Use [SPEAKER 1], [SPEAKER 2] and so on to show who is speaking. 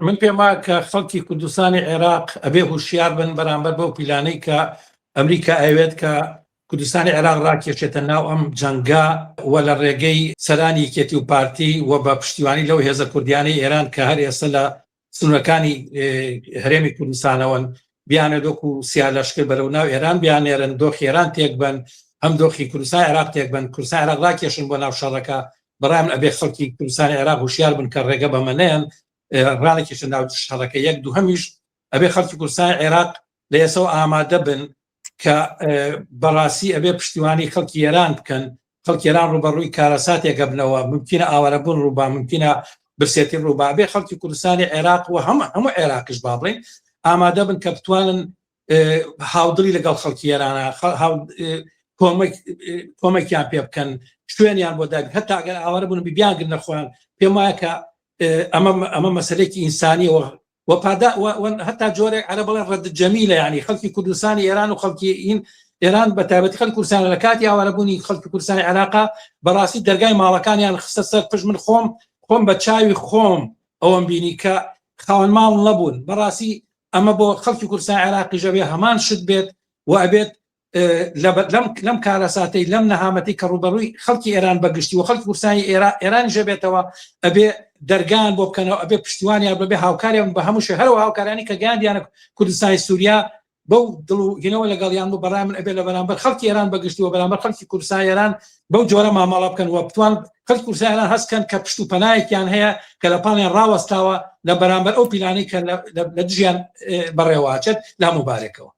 [SPEAKER 1] من پێم وایە کە خەڵکی کوردستانی عێراق ئەبێ هوشیار بن بەرامبەر بەو پیلانەی کە ئەمریکا ئەوێت کە کوردستانی عێراق ڕاکێشێتە ناو ئەم جەنگا و لە ڕێگەی سەرانی یەکێتی و پارتی و بە پشتیوانی لەو هێزە کوردیانەی ئێران کە هەر ئێستا لە سنوورەکانی هەرێمی کوردستانەوەن بیانە دۆکو سیا لەشکر بەرەو ناو ئێران بیانێرن دۆخی ئێران تێک بن، هەم دۆخی کوردستان عێراق تێک بن، کوردستان عێراق ڕاکێشن بۆ ناو شەڕەکە. بەڕای من ئەبێ خەڵکی کوردستانی عێراق هوشیار بن کە ڕێگە بەمەنەیەن ڕانێکیشە ناو شەڕەکە. یەک دوو هەمیش ئەبێ خەڵکی کوردستانی عێراق لە ئێسەوە ئامادە بن کە بەڕاستی ئەبێ پشتیوانی خەڵکی ئێران بکەن. خەڵکی ئێران ڕوبەڕووی کارەساتێکە بنەوە، ممکنە ئاوارەبوون ڕووبا، ممکنە برسێتی ڕووبا. ئەبێ خەڵکی کوردستانی عێراق و هەموو عێراقیش با بڵێن ئامادە بن کە بتوانن هاودڵی لەگەڵ خەڵکی ئێرانە کۆمەکیان پێ بکەن، شوێنیان بۆ دابین، هەتا ئەگەر ئاوارە بوون بیانگرنە خۆیان. پێم وایە کە ئەمە مەسەلەیەکی ئینسانیەوە هەتا جۆرێک عەرە بڵێن ڕەد جەمیلە، یعنی خەڵکی کوردستانی ئێران و خەڵکی ئێران بە تایبەتی خەڵکی کوردستان لە کاتی ئاوارەبوونی خەڵکی کوردستانی عێراقا بەڕاستی دەرگای ماڵەکانیان خستە سەر پشت. من خۆم بە چاوی خۆم ئەوەم بینی کە خاوەن ماڵ نەبوون. بەڕاستی ئەمە بۆ خەڵکی کوردستانی عێراقی ژەبێ هەمان شت بێت و ئەبێت لەم کارەساتەی لەم نەهامەتی کە ڕوبەڕووی خەڵکی ئێران بەگشتی و خەڵکی کوردستانی ئێرانی ژەبێتەوە ئەبێ دەرگان بۆ بکەنەوە، ئەبێ پشتیوانیان بەبێ هاوکاریان بە هەموو شوێ، هەروە هاوکارانی کە گەیاندیانە کوردستانی سووریا بەو دڵوهینەوە لەگەڵیان بوو. بەڕای من ئەبێ لە بەرامبەر خەڵکی ئێران بەگشتی و بەرامبەر خەڵکی کوردستانی ئێران بەو جۆرە مامەڵە بکەن و بتوان خەڵکی کوردستانی ئێران هەستکەن کە پشت و پەنایەکیان هەیە کە لە پاڵیان ڕاوەستاوە لە بەرامبەر ئەو پیلانەی کە لە دژیان بەڕێوەچێت لە هەموو بارێکەوە.